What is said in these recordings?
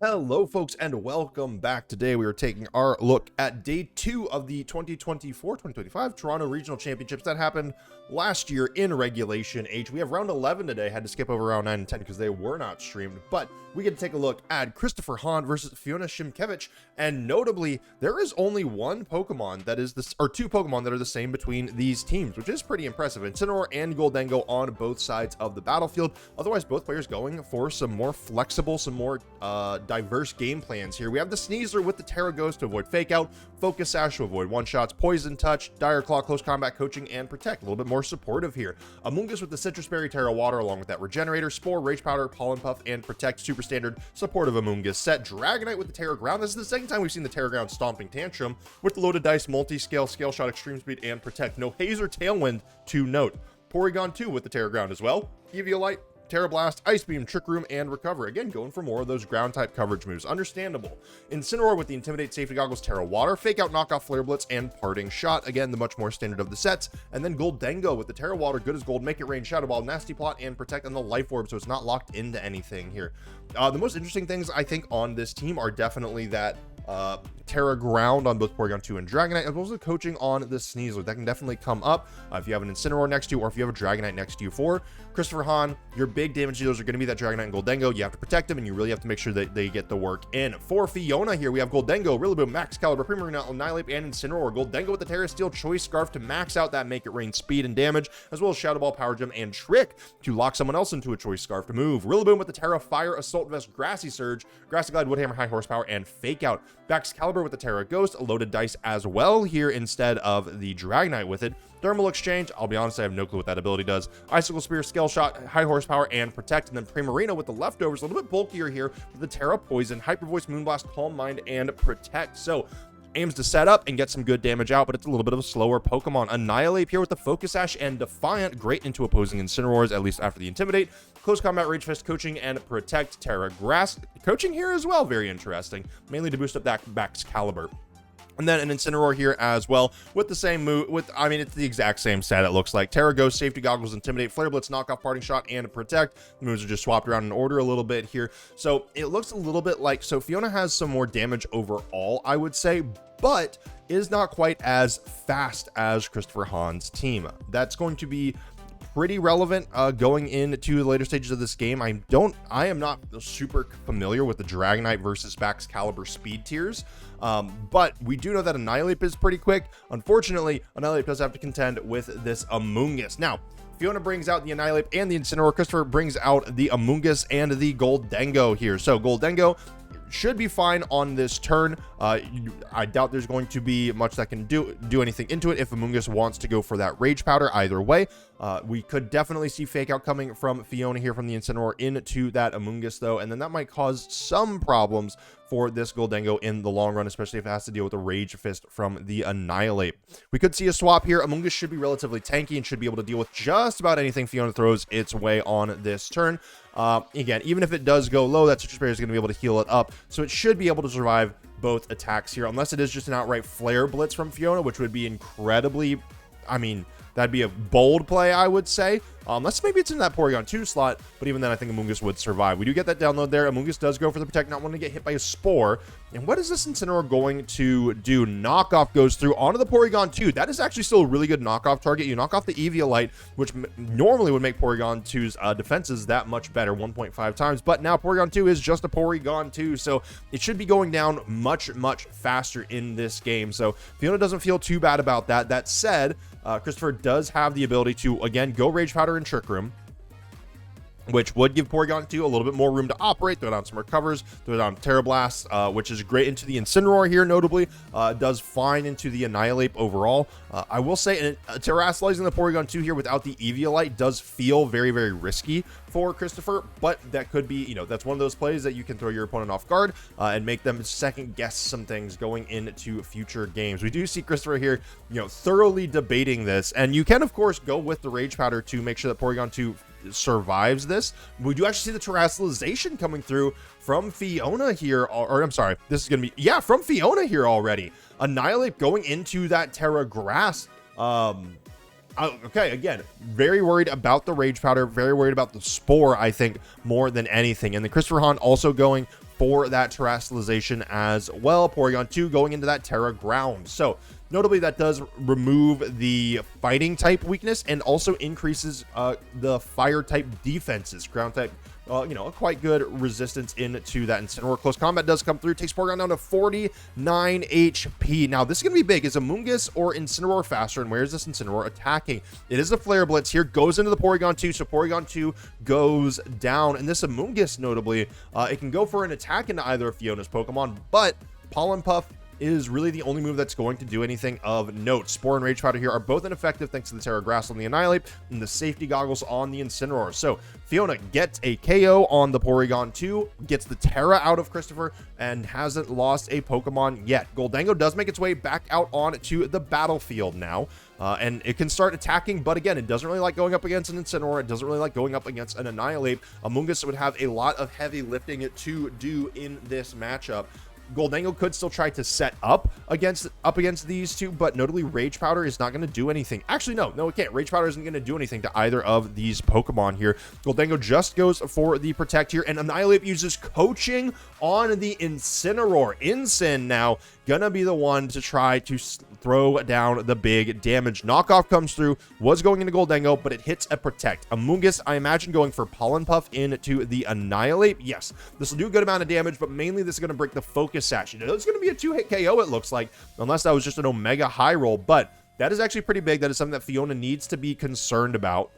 Hello, folks, and welcome back. Today, we are taking our look at day 2 of the 2024-2025 Toronto Regional Championships that happened last year in Regulation H. We have round 11 today. Had to skip over round 9 and 10 because they were not streamed, but we get to take a look at Christopher Hahn versus Fiona Szymkiewicz, and notably, there is only one Pokemon that is this, or two Pokemon that are the same between these teams, which is pretty impressive. Incineroar and Goldengo on both sides of the battlefield. Otherwise, both players going for some more flexible, some more diverse game plans here. We have the Sneasler with the Terra Ghost to avoid Fake Out, Focus Sash to avoid one-shots, Poison Touch, Dire Claw, Close Combat, Coaching, and Protect. A little bit more supportive here. Amoonguss with the Citrus Berry, Terra Water, along with that Regenerator, Spore, Rage Powder, Pollen Puff, and Protect. Super standard supportive Amoonguss set. Dragonite with the Terra Ground. This is the second time we've seen the Terra Ground stomping Tantrum with the Loaded Dice, Multi-Scale, Scale Shot, Extreme Speed, and Protect. No Haze or Tailwind to note. Porygon 2 with the Terra Ground as well. Eviolite, Terra Blast, Ice Beam, Trick Room, and Recover. Again, going for more of those ground-type coverage moves. Understandable. Incineroar with the Intimidate, Safety Goggles, Terra Water, Fake Out, Knockoff, Flare Blitz, and Parting Shot. Again, the much more standard of the sets. And then Goldengo with the Terra Water, Good as Gold, Make It Rain, Shadow Ball, Nasty Plot, and Protect, and the Life Orb, so it's not locked into anything here. The most interesting things, I think, on this team are definitely that Terra Ground on both Porygon 2 and Dragonite, as well as the coaching on the Sneasler. That can definitely come up if you have an Incineroar next to you, or if you have a Dragonite next to you. For Christopher Hahn, your big damage dealers are going to be that Dragonite and Goldengo. You have to protect them, and you really have to make sure that they get the work in. For Fiona here, we have Goldengo, Rillaboom, Max Caliber, Primarina, Annihilape, and Incineroar. Goldengo with the Terra Steel, Choice Scarf to max out that Make It Rain speed and damage, as well as Shadow Ball, Power Gem, and Trick to lock someone else into a Choice Scarf to move. Rillaboom with the Terra Fire, Assault Vest, Grassy Surge, Grassy Glide, Woodhammer, High Horsepower, and Fake Out. Max Caliber with the Terra Ghost, Loaded Dice as well here instead of the Dragonite with it. Thermal Exchange, I'll be honest, I have no clue what that ability does. Icicle Spear, Scale Shot, High Horsepower, and Protect. And then Primarina with the leftovers, a little bit bulkier here with the Terra Poison, Hyper Voice, Moonblast, Calm Mind, and Protect. So aims to set up and get some good damage out, but it's a little bit of a slower Pokemon. Annihilape here with the Focus Sash and Defiant, great into opposing Incineroars, at least after the Intimidate. Close Combat, Rage Fist, Coaching, and Protect. Terra Grass, Coaching here as well, very interesting, mainly to boost up that Max Caliber. And then an Incineroar here as well with the same move. I mean, it's the exact same set, it looks like. Terra Ghost, Safety Goggles, Intimidate, Flare Blitz, Knockoff, Parting Shot, and Protect. The moves are just swapped around in order a little bit here. So it looks a little bit like, so Fiona has some more damage overall, I would say, but is not quite as fast as Christopher Hahn's team. That's going to be pretty relevant going into the later stages of this game. I am not super familiar with the Dragonite versus Max Caliber speed tiers, but we do know that Annihilape is pretty quick. Unfortunately, Annihilape does have to contend with this Amoonguss. Now, Fiona brings out the Annihilape and the Incineroar. Christopher brings out the Amoonguss and the Goldengo here. So Goldengo should be fine on this turn. I doubt there's going to be much that can do anything into it if Amoonguss wants to go for that Rage Powder. Either way, we could definitely see Fake Out coming from Fiona here from the Incineroar into that Amoonguss though, and then that might cause some problems for this Goldengo in the long run, especially if it has to deal with a Rage Fist from the Annihilape. We could see a swap here. Amoonguss should be relatively tanky and should be able to deal with just about anything Fiona throws its way on this turn. Again, even if it does go low, that Citrus Berry is going to be able to heal it up, so it should be able to survive both attacks here, unless it is just an outright Flare Blitz from Fiona, which would be incredibly, I mean, that'd be a bold play, I would say. Unless maybe it's in that Porygon 2 slot, but even then I think Amoonguss would survive. We do get that download there. Amoonguss does go for the Protect, not wanting to get hit by a Spore. And what is this Incineroar going to do? Knockoff goes through onto the Porygon 2. That is actually still a really good knockoff target. You knock off the Eviolite, which normally would make Porygon 2's defenses that much better, 1.5 times. But now Porygon 2 is just a Porygon 2, so it should be going down much, much faster in this game. So Fiona doesn't feel too bad about that. That said, Christopher does have the ability to, again, go Rage Powder and Trick Room, which would give Porygon 2 a little bit more room to operate, throw down some recovers, throw down Terra Blast, which is great into the Incineroar here, notably. Does fine into the Annihilape overall. I will say, terrestrializing the Porygon 2 here without the Eviolite does feel very, very risky for Christopher, but that could be, you know, that's one of those plays that you can throw your opponent off guard and make them second guess some things going into future games. We do see Christopher here, you know, thoroughly debating this, and you can, of course, go with the Rage Powder to make sure that Porygon 2 survives this. We do actually see the terrestrialization coming through from Fiona here, or I'm sorry, this is gonna be, yeah, from Fiona here already. Annihilape going into that Terra Grass. Okay, again, very worried about the Rage Powder, very worried about the Spore, I think, more than anything. And the Christopher Hahn also going for that terrestrialization as well. Porygon 2 going into that Terra Ground. So notably, that does remove the fighting type weakness and also increases the fire type defenses. Ground type, you know, a quite good resistance into that Incineroar. Close combat does come through, takes Porygon down to 49 HP. Now, this is going to be big. Is Amoonguss or Incineroar faster? And where is this Incineroar attacking? It is a Flare Blitz here, goes into the Porygon 2, so Porygon 2 goes down. And this Amoonguss, notably, it can go for an attack into either of Fiona's Pokemon, but Pollen Puff is really the only move that's going to do anything of note. Spore and Rage Powder here are both ineffective thanks to the Terra Grass on the Annihilate and the Safety Goggles on the Incineroar. So Fiona gets a KO on the Porygon 2, gets the Terra out of Christopher, and hasn't lost a Pokemon yet. Goldango does make its way back out onto the battlefield now, and it can start attacking, but again, it doesn't really like going up against an Incineroar. It doesn't really like going up against an Annihilate. Amoonguss would have a lot of heavy lifting to do in this matchup. Goldango could still try to set up against these two, but notably Rage Powder is not going to do anything. Actually, no, it can't. Rage Powder isn't going to do anything to either of these Pokemon here. Goldango just goes for the Protect here, and Annihilate uses Coaching on the Incineroar. Incin now gonna be the one to try to throw down the big damage. Knockoff comes through, was going into Goldango, but it hits a Protect. Amoonguss, I imagine, going for Pollen Puff into the Annihilate. Yes, this will do a good amount of damage, but mainly this is going to break the Focus Sash. It's going to be a 2-hit KO, it looks like, unless that was just an Omega High Roll, but that is actually pretty big. That is something that Fiona needs to be concerned about.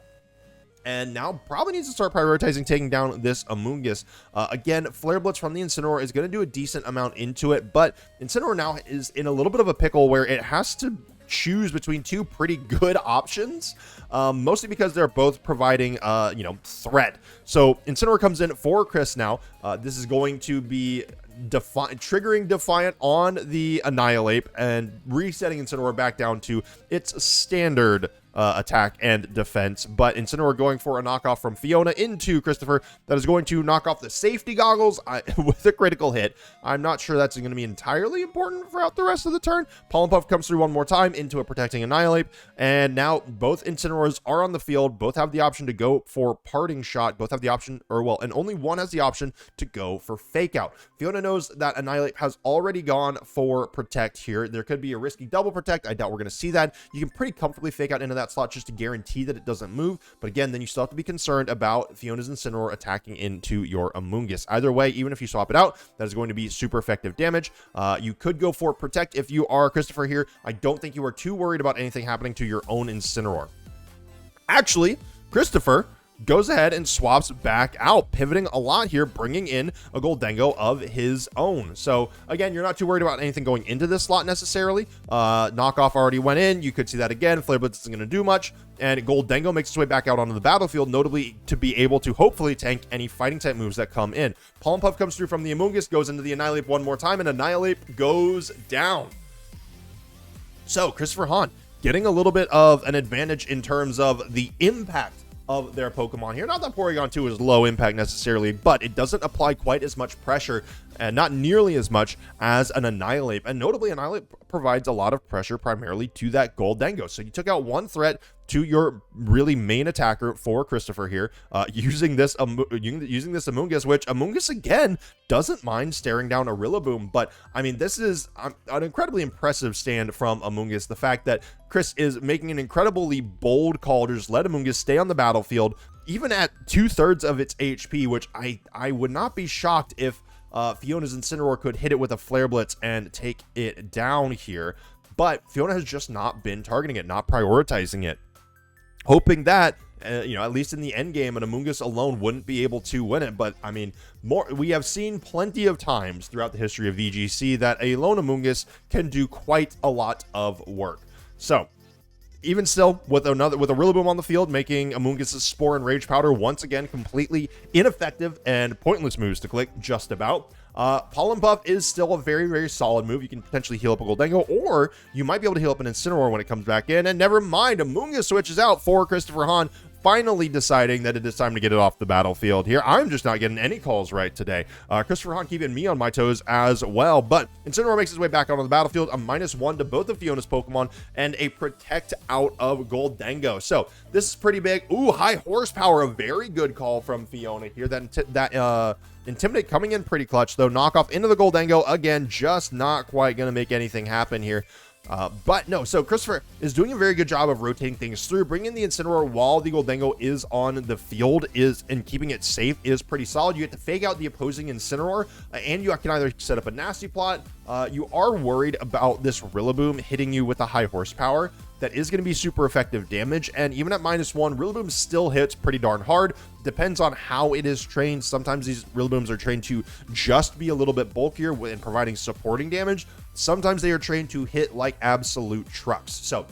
And now probably needs to start prioritizing taking down this Amoonguss. Again, Flare Blitz from the Incineroar is going to do a decent amount into it, but Incineroar now is in a little bit of a pickle where it has to choose between two pretty good options, mostly because they're both providing, you know, threat. So Incineroar comes in for Chris now. This is going to be triggering Defiant on the Annihilate and resetting Incineroar back down to its standard attack and defense, but Incineroar going for a knockoff from Fiona into Christopher that is going to knock off the Safety Goggles with a critical hit. I'm not sure that's going to be entirely important throughout the rest of the turn. Pollen Puff comes through one more time into a Protecting Annihilate, and now both Incineroars are on the field. Both have the option to go for Parting Shot. Both have the option, and only one has the option to go for Fake Out. Fiona knows that Annihilate has already gone for Protect here. There could be a risky double Protect. I doubt we're going to see that. You can pretty comfortably Fake Out into that slot just to guarantee that it doesn't move, but again, then you still have to be concerned about Fiona's Incineroar attacking into your Amoonguss. Either way, even if you swap it out, that is going to be super effective damage. You could go for Protect if you are Christopher here. I don't think you are too worried about anything happening to your own Incineroar. Actually, Christopher goes ahead and swaps back out, pivoting a lot here, bringing in a Goldango of his own. So again, you're not too worried about anything going into this slot necessarily. Knockoff already went in. You could see that again. Flare Blitz isn't going to do much, and Goldango makes its way back out onto the battlefield, notably to be able to hopefully tank any fighting type moves that come in. Pollen Puff comes through from the Amoonguss, goes into the Annihilate one more time, and Annihilate goes down. So Christopher Hahn getting a little bit of an advantage in terms of the impact of their Pokemon here. Not that Porygon 2 is low impact necessarily, but it doesn't apply quite as much pressure, and not nearly as much as an Annihilate. And notably, Annihilate provides a lot of pressure primarily to that Goldango. So you took out one threat to your really main attacker for Christopher here, using this Amoonguss, which Amoonguss again doesn't mind staring down a Rillaboom. But I mean, this is an incredibly impressive stand from Amoonguss. The fact that Chris is making an incredibly bold call to just let Amoonguss stay on the battlefield, even at 2/3 of its HP, which I would not be shocked if Fiona's Incineroar could hit it with a Flare Blitz and take it down here. But Fiona has just not been targeting it, not prioritizing it, hoping that, you know, at least in the end game, an Amoonguss alone wouldn't be able to win it. But I mean, we have seen plenty of times throughout the history of VGC that a lone Amoonguss can do quite a lot of work. So even still, with a Rillaboom on the field, making Amoonguss's Spore and Rage Powder once again completely ineffective and pointless moves to click just about. Pollen Puff is still a very, very solid move. You can potentially heal up a Goldango, or you might be able to heal up an Incineroar when it comes back in. And never mind, Amoonguss switches out for Christopher Hahn finally deciding that it is time to get it off the battlefield here. I'm just not getting any calls right today. Christopher Hahn keeping me on my toes as well, but Incineroar makes his way back out on the battlefield, a -1 to both of Fiona's Pokemon, and a Protect out of Goldengo. So this is pretty big. Ooh, high horsepower, a very good call from Fiona here. That Intimidate coming in pretty clutch, though. Knockoff into the Goldengo, again, just not quite going to make anything happen here. But no, so Christopher is doing a very good job of rotating things through. Bringing the Incineroar while the Goldengo is on the field and keeping it safe is pretty solid. You get to fake out the opposing Incineroar, and you can either set up a nasty plot. You are worried about this Rillaboom hitting you with a high horsepower. That is going to be super effective damage, and even at -1, Rillaboom still hits pretty darn hard. Depends on how it is trained. Sometimes these Rillabooms are trained to just be a little bit bulkier in providing supporting damage. Sometimes they are trained to hit like absolute trucks. So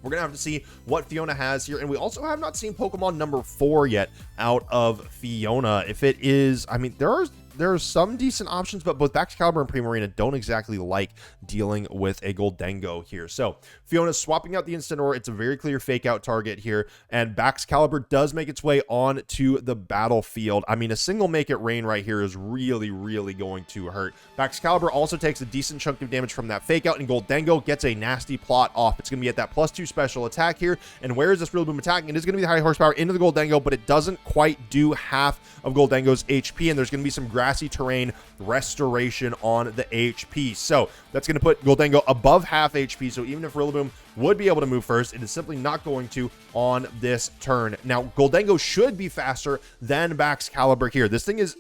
we're going to have to see what Fiona has here. And we also have not seen Pokemon number 4 yet out of Fiona. If it is, I mean, there are some decent options, but both Baxcalibur and Primarina don't exactly like dealing with a Goldengo here. So Fiona's swapping out the Incineroar. It's a very clear fake out target here, and Baxcalibur does make its way on to the battlefield. I mean, a single Make It Rain right here is really, really going to hurt. Baxcalibur also takes a decent chunk of damage from that fake out, and Goldengo gets a nasty plot off. It's going to be at that +2 special attack here, and where is this Rillaboom attacking? It is going to be the high horsepower into the Goldengo, but it doesn't quite do half of Goldengo's HP, and there's going to be some grassy terrain restoration on the HP. So that's going to put Goldengo above half HP. So even if Rillaboom would be able to move first, it is simply not going to on this turn. Now, Goldengo should be faster than Baxcalibur here. This thing is,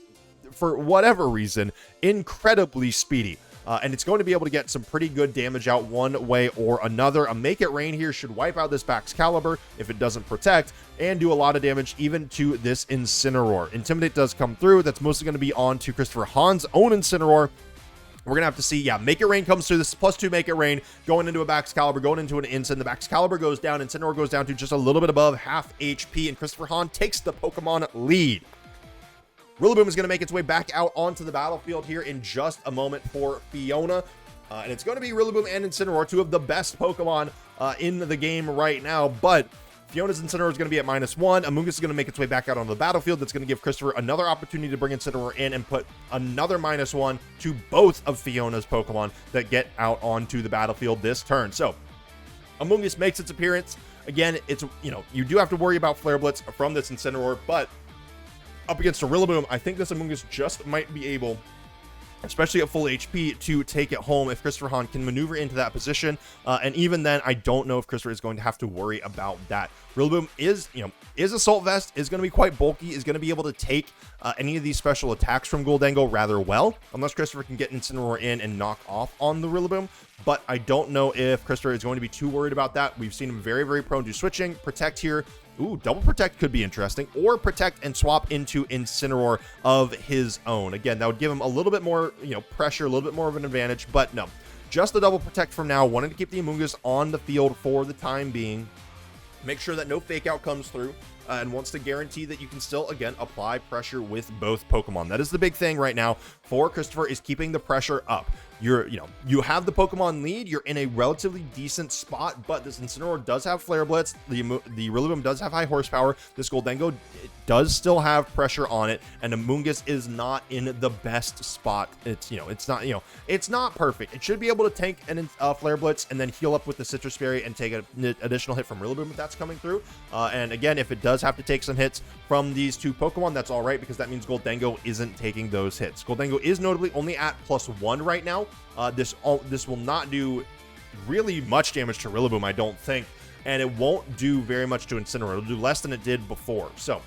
for whatever reason, incredibly speedy. And it's going to be able to get some pretty good damage out one way or another. A Make It Rain here should wipe out this Baxcalibur if it doesn't protect, and do a lot of damage even to this Incineroar. Intimidate does come through. That's mostly going to be on to Christopher Hahn's own Incineroar. We're going to have to see, yeah, Make It Rain comes through. This is +2 Make It Rain, going into a Baxcalibur, going into an Incin. The Baxcalibur goes down, Incineroar goes down to just a little bit above half HP, and Christopher Hahn takes the Pokemon lead. Rillaboom is going to make its way back out onto the battlefield here in just a moment for Fiona. And it's going to be Rillaboom and Incineroar, two of the best Pokemon in the game right now. But Fiona's Incineroar is going to be at -1. Amoonguss is going to make its way back out onto the battlefield. That's going to give Christopher another opportunity to bring Incineroar in and put another -1 to both of Fiona's Pokemon that get out onto the battlefield this turn. So Amoonguss makes its appearance. Again, it's, you do have to worry about Flare Blitz from this Incineroar, but up against a Rillaboom, I think this Amoonguss just might be able, especially at full HP, to take it home if Christopher Hahn can maneuver into that position. And even then, I don't know if Christopher is going to have to worry about that. Rillaboom is Assault Vest, is going to be quite bulky, is going to be able to take any of these special attacks from Goldengo rather well, unless Christopher can get Incineroar in and knock off on the Rillaboom. But I don't know if Christopher is going to be too worried about that. We've seen him very, very prone to switching. Protect here. Ooh, double Protect could be interesting, or Protect and swap into Incineroar of his own. Again, that would give him a little bit more, pressure, a little bit more of an advantage, but no. Just the double Protect from now, wanting to keep the Amoonguss on the field for the time being. Make sure that no fake out comes through, and wants to guarantee that you can still, again, apply pressure with both Pokemon. That is the big thing right now for Christopher, is keeping the pressure up. You have the Pokemon lead. You're in a relatively decent spot, but this Incineroar does have Flare Blitz. The Rillaboom does have high horsepower. This Goldengo does still have pressure on it, and Amoonguss is not in the best spot. It's not perfect. It should be able to tank a Flare Blitz and then heal up with the Citrus Berry and take an additional hit from Rillaboom if that's coming through. And again, if it does have to take some hits from these two Pokemon, that's all right, because that means Goldengo isn't taking those hits. Goldengo is notably only at +1 right now. This will not do really much damage to Rillaboom, I don't think, and it won't do very much to Incineroar. It'll do less than it did before. So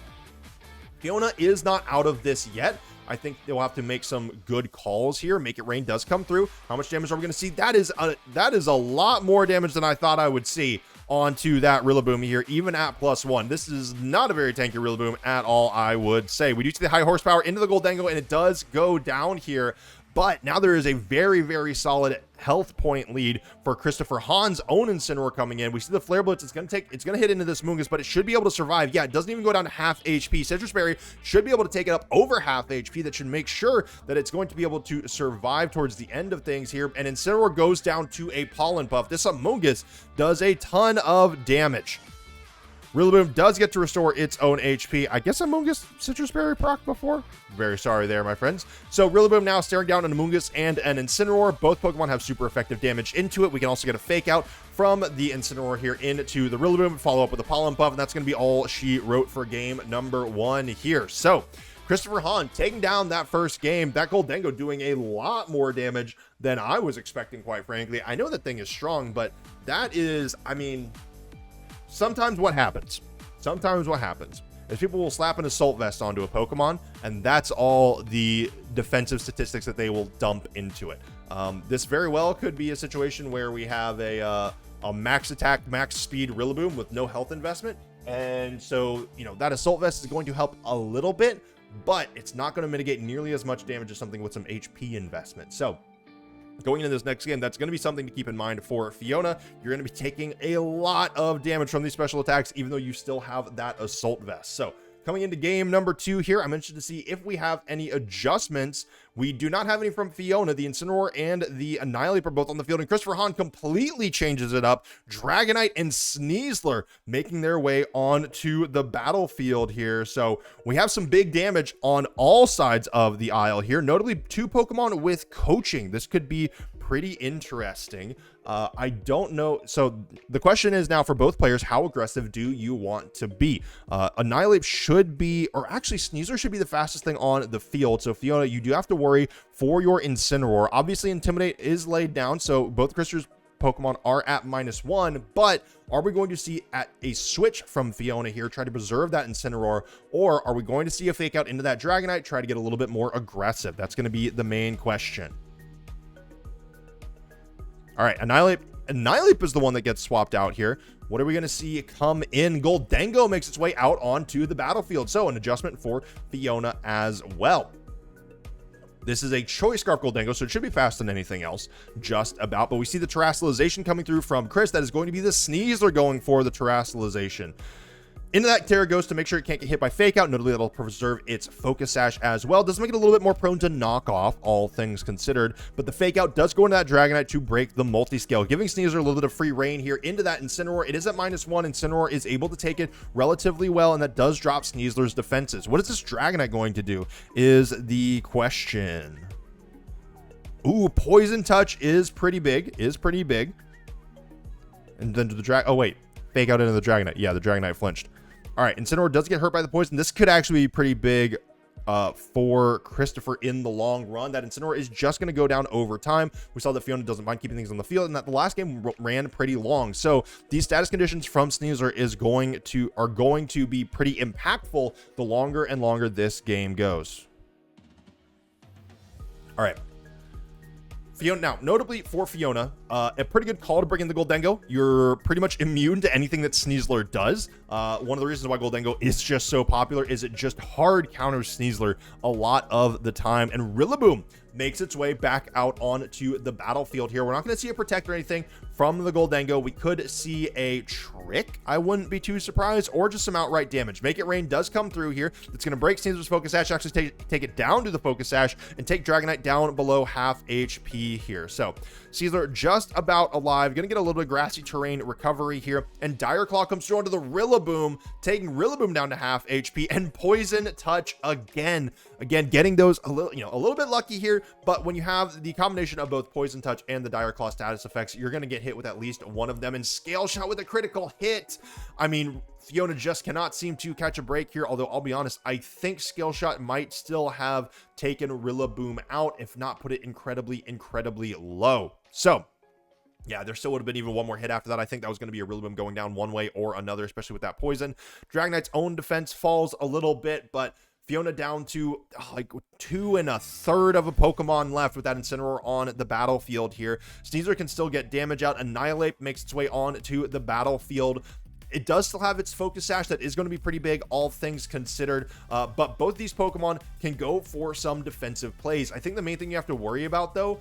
Fiona is not out of this yet. I think they'll have to make some good calls here. Make It Rain does come through. How much damage are we going to see? That is a lot more damage than I thought I would see onto that Rillaboom here, even at +1. This is not a very tanky Rillaboom at all, I would say. We do see the high horsepower into the Goldengo, and it does go down here. But now there is a very, very solid health point lead for Christopher Hahn's own Incineroar coming in. We see the Flare Blitz. It's going to hit into this Amoonguss, but it should be able to survive. Yeah, it doesn't even go down to half HP. Citrus Berry should be able to take it up over half HP. That should make sure that it's going to be able to survive towards the end of things here. And Incineroar goes down to a Pollen Puff. This Amoonguss does a ton of damage. Rillaboom does get to restore its own HP. I guess Amoonguss Citrus Berry proc before? Very sorry there, my friends. So Rillaboom now staring down an Amoonguss and an Incineroar. Both Pokemon have super effective damage into it. We can also get a Fake Out from the Incineroar here into the Rillaboom, follow up with a Pollen Puff, and that's going to be all she wrote for game number 1 here. So Christopher Hahn taking down that first game. That Goldengo doing a lot more damage than I was expecting, quite frankly. I know that thing is strong, but that is, I mean, sometimes what happens is people will slap an Assault Vest onto a Pokemon, and that's all the defensive statistics that they will dump into it. This very well could be a situation where we have a max attack, max speed Rillaboom with no health investment. And so, you know, that Assault Vest is going to help a little bit, but it's not going to mitigate nearly as much damage as something with some HP investment. So going into this next game, that's going to be something to keep in mind for Fiona. You're going to be taking a lot of damage from these special attacks, even though you still have that Assault Vest. So coming into game number 2 here, I'm interested to see if we have any adjustments. We do not have any from Fiona. The Incineroar and the Annihilape are both on the field, and Christopher Hahn completely changes it up. Dragonite and Sneasler making their way onto the battlefield here. So we have some big damage on all sides of the aisle here, notably 2 Pokemon with coaching. This could be pretty interesting. I don't know. So the question is now for both players, how aggressive do you want to be? Annihilape should be, or actually Sneasler should be the fastest thing on the field. So Fiona, you do have to worry for your Incineroar. Obviously Intimidate is laid down, so both Christopher's Pokemon are at -1, but are we going to see at a switch from Fiona here, try to preserve that Incineroar, or are we going to see a Fake Out into that Dragonite, try to get a little bit more aggressive? That's going to be the main question. All right, Annihilape is the one that gets swapped out here. What are we going to see come in? Goldengo makes its way out onto the battlefield. So an adjustment for Fiona as well. This is a Choice Scarf Goldengo, so it should be faster than anything else, just about. But we see the Terastallization coming through from Chris. That is going to be the Sneasler going for the Terastallization. Into that Terra Ghost to make sure it can't get hit by Fake Out. Notably, that'll preserve its Focus Sash as well. Does make it a little bit more prone to knock off, all things considered. But the Fake Out does go into that Dragonite to break the multi-scale, giving Sneasler a little bit of free reign here into that Incineroar. It is at -1. Incineroar is able to take it relatively well, and that does drop Sneasler's defenses. What is this Dragonite going to do is the question. Ooh, Poison Touch is pretty big, And then to the oh wait, Fake Out into the Dragonite. Yeah, the Dragonite flinched. All right, Incineroar does get hurt by the poison. This could actually be pretty big for Christopher in the long run. That Incineroar is just going to go down over time. We saw that Fiona doesn't mind keeping things on the field, and that the last game ran pretty long. So these status conditions from Sneasler are going to be pretty impactful the longer and longer this game goes. All right. Fiona, now, notably for Fiona, a pretty good call to bring in the Goldengo. You're pretty much immune to anything that Sneasler does. One of the reasons why Goldengo is just so popular is it just hard counters Sneasler a lot of the time. And Rillaboom makes its way back out onto the battlefield here. We're not going to see a Protect or anything from the Goldengo. We could see a Trick. I wouldn't be too surprised, or just some outright damage. Make It Rain does come through here. It's going to break Sneasler's Focus Sash, actually take it down to the Focus Sash, and take Dragonite down below half HP here. So Sneasler just about alive. Going to get a little bit of grassy terrain recovery here, and Dire Claw comes through onto the Rillaboom, taking Rillaboom down to half HP, and Poison Touch again. Again, getting those a little bit lucky here, but when you have the combination of both Poison Touch and the Dire Claw status effects, you're going to get hit with at least one of them. And Scale Shot with a critical hit. I mean, Fiona just cannot seem to catch a break here, although I'll be honest, I think Scale Shot might still have taken Rillaboom out, if not put it incredibly low. So yeah, there still would have been even one more hit after that. I think that was going to be a Rillaboom going down one way or another, especially with that poison. Dragonite's own defense falls a little bit, but Fiona down to like 2 1/3 of a Pokemon left with that Incineroar on the battlefield here. Sneasler can still get damage out. Annihilape makes its way on to the battlefield. It does still have its Focus Sash that is going to be pretty big, all things considered, but both these Pokemon can go for some defensive plays. I think the main thing you have to worry about, though,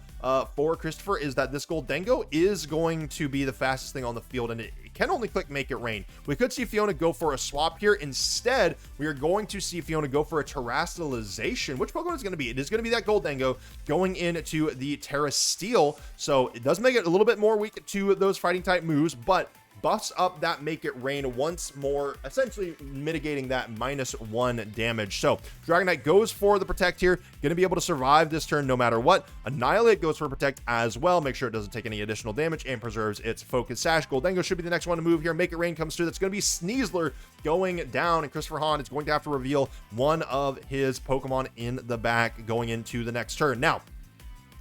for Christopher is that this Goldengo is going to be the fastest thing on the field, and it can only click Make It Rain. We could see Fiona go for a swap here. Instead, we are going to see Fiona go for a Terastallization. Which Pokemon is going to be? It is going to be that Goldengo going into the Terra Steel, so it does make it a little bit more weak to those fighting type moves, but buffs up that Make It Rain once more, essentially mitigating that -1 damage. So Dragonite goes for the Protect here, going to be able to survive this turn no matter what. Annihilate goes for Protect as well, make sure it doesn't take any additional damage and preserves its Focus Sash. Goldengo should be the next one to move here. Make It Rain comes through. That's going to be Sneasler going down, and Christopher Hahn is going to have to reveal one of his Pokemon in the back going into the next turn. Now,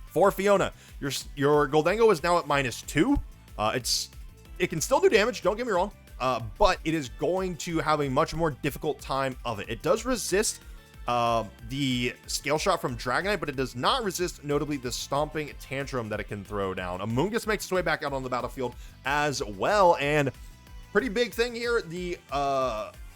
for Fiona, your Goldengo is now at -2. It can still do damage, don't get me wrong, but it is going to have a much more difficult time of it. It does resist the Scale Shot from Dragonite, but it does not resist, notably, the Stomping Tantrum that it can throw down. Amoonguss makes its way back out on the battlefield as well, and pretty big thing here, the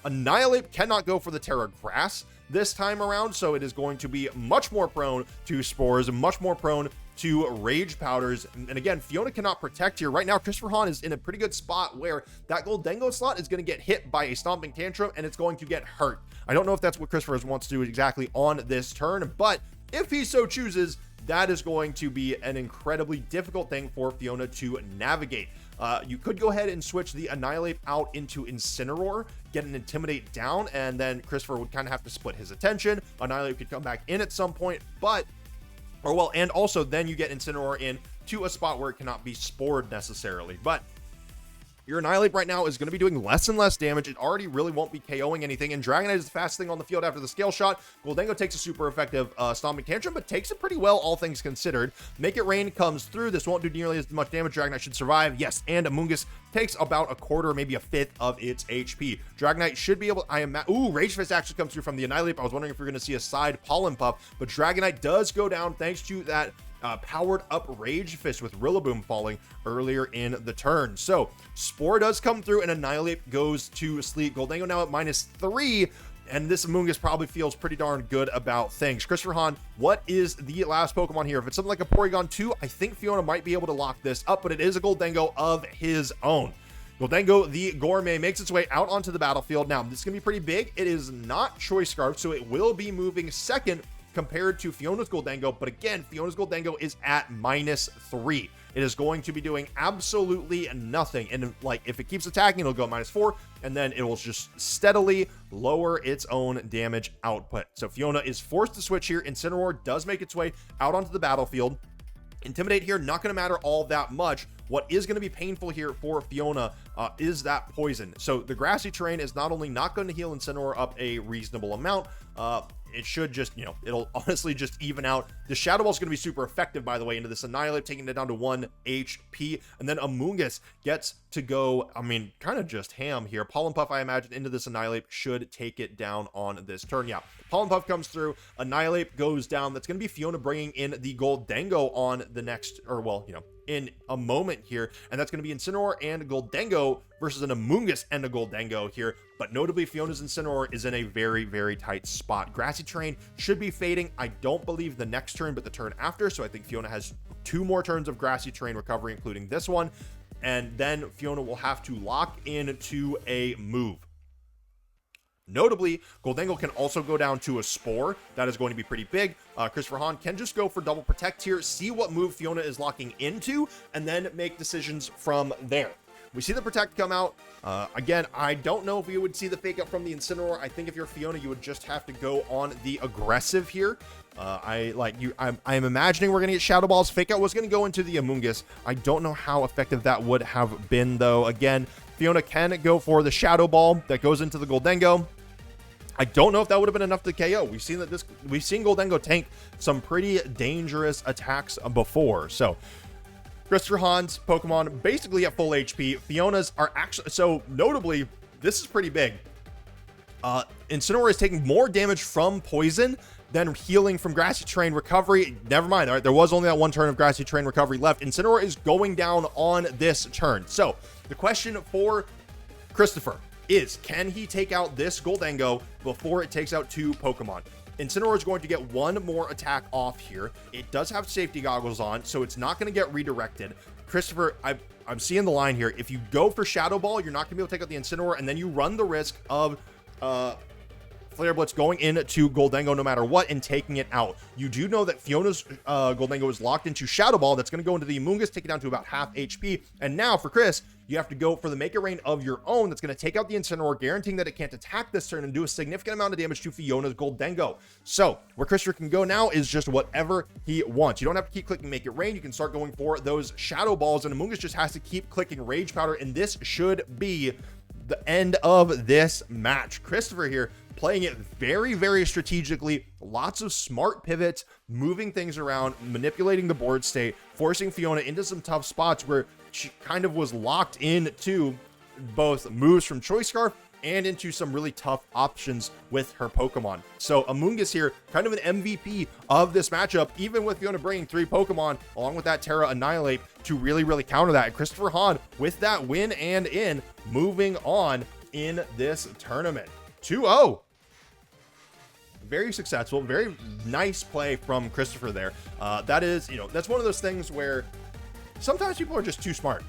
Annihilate cannot go for the Terra Grass this time around, so it is going to be much more prone to Spores, much more prone to Rage Powders. And again, Fiona cannot Protect here. Right now, Christopher Hahn is in a pretty good spot where that Goldengo slot is going to get hit by a Stomping Tantrum, and it's going to get hurt. I don't know if that's what Christopher wants to do exactly on this turn, but if he so chooses, that is going to be an incredibly difficult thing for Fiona to navigate. You could go ahead and switch the Annihilate out into Incineroar, get an Intimidate down, and then Christopher would kind of have to split his attention. Annihilate could come back in at some point, and also then you get Incineroar in to a spot where it cannot be spored necessarily. But your Annihilate right now is going to be doing less and less damage. It already really won't be KOing anything, and Dragonite is the fastest thing on the field after the Scale Shot. Goldengo takes a super effective Stomping Tantrum, but takes it pretty well, all things considered. Make It Rain comes through. This won't do nearly as much damage. Dragonite should survive. Yes, and Amoonguss takes about a quarter, maybe a fifth of its HP. Dragonite should be able, Rage Fist actually comes through from the Annihilate. I was wondering if you're going to see a side Pollen Puff, but Dragonite does go down thanks to that powered up Rage Fist with Rillaboom falling earlier in the turn. So Spore does come through and Annihilate goes to sleep. Goldengo now at -3, and this Amoonguss probably feels pretty darn good about things. Christopher Hahn, what is the last Pokemon here? If it's something like a Porygon 2, I think Fiona might be able to lock this up, but it is a Goldengo of his own. Goldengo, the Gourmet, makes its way out onto the battlefield. Now, this is going to be pretty big. It is not Choice Scarf, so it will be moving second compared to Fiona's Goldengo, but again, Fiona's Goldengo is at -3. It is going to be doing absolutely nothing, and like if it keeps attacking, it'll go -4, and then it will just steadily lower its own damage output. So Fiona is forced to switch here. Incineroar does make its way out onto the battlefield. Intimidate here, not going to matter all that much. What is going to be painful here for Fiona is that poison. So the grassy terrain is not only not going to heal Incineroar up a reasonable amount, it should just, it'll honestly just even out. The Shadow Ball is going to be super effective, by the way, into this Annihilate, taking it down to 1 HP. And then Amoonguss gets to go, kind of just ham here. Pollen Puff, I imagine, into this Annihilate should take it down on this turn. Yeah, Pollen Puff comes through. Annihilate goes down. That's going to be Fiona bringing in the Goldengo on the next, in a moment here, and that's going to be Incineroar and Goldengo versus an Amoonguss and a Goldengo here. But notably, Fiona's Incineroar is in a very, very tight spot. Grassy Terrain should be fading. I don't believe the next turn, but the turn after. So I think Fiona has 2 more turns of Grassy Terrain recovery, including this one. And then Fiona will have to lock into a move. Notably, Goldengo can also go down to a Spore. That is going to be pretty big. Christopher Hahn can just go for double Protect here, see what move Fiona is locking into, and then make decisions from there. We see the Protect come out. Again, I don't know if we would see the Fake Out from the Incineroar. I think if you're Fiona, you would just have to go on the aggressive here. I'm imagining we're going to get Shadow Balls. Fake Out was going to go into the Amoonguss. I don't know how effective that would have been, though. Again, Fiona can go for the Shadow Ball that goes into the Goldengo. I don't know if that would have been enough to KO. We've seen Goldengo tank some pretty dangerous attacks before. So Christopher Hahn's Pokemon basically at full HP. Fiona's are actually, so notably, this is pretty big. Incineroar is taking more damage from poison than healing from Grassy Terrain recovery. Never mind, all right, there was only that 1 turn of Grassy Terrain recovery left. Incineroar is going down on this turn. So the question for Christopher is, can he take out this Goldengo before it takes out 2 Pokemon? Incineroar is going to get 1 more attack off here. It does have safety goggles on, so it's not going to get redirected. Christopher, I'm seeing the line here. If you go for Shadow Ball, you're not going to be able to take out the Incineroar, and then you run the risk of Flare Blitz going into Goldengo no matter what and taking it out. You do know that Fiona's Goldengo is locked into Shadow Ball. That's going to go into the Amoonguss, take it down to about half HP. And now for Chris, you have to go for the Make It Rain of your own. That's going to take out the Incineroar, guaranteeing that it can't attack this turn and do a significant amount of damage to Fiona's Goldengo. So where Christopher can go now is just whatever he wants. You don't have to keep clicking Make It Rain. You can start going for those Shadow Balls, and Amoonguss just has to keep clicking Rage Powder, and this should be the end of this match. Christopher here playing it very, very strategically, lots of smart pivots, moving things around, manipulating the board state, forcing Fiona into some tough spots where she kind of was locked into both moves from Choice Scarf and into some really tough options with her Pokemon. So Amoonguss here, kind of an MVP of this matchup, even with Fiona bringing 3 Pokemon along with that Terra Annihilate to really, really counter that. And Christopher Hahn with that win and in, moving on in this tournament. 2-0. Very successful, very nice play from Christopher there. That is, that's one of those things where sometimes people are just too smart,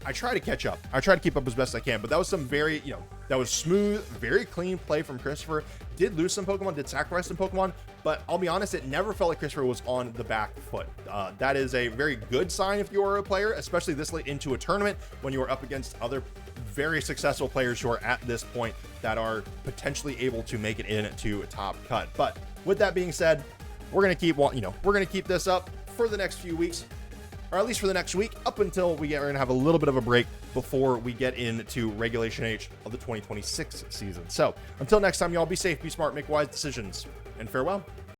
I try to catch up. I try to keep up as best I can, but that was some very, that was smooth, very clean play from Christopher. Did lose some Pokemon, did sacrifice some Pokemon, but I'll be honest, it never felt like Christopher was on the back foot. That is a very good sign if you are a player, especially this late into a tournament when you are up against other very successful players who are at this point that are potentially able to make it into a top cut. But with that being said, we're going to keep, we're going to keep this up for the next few weeks, or at least for the next week, up until we're going to have a little bit of a break before we get into Regulation H of the 2026 season. So until next time, y'all, be safe, be smart, make wise decisions, and farewell.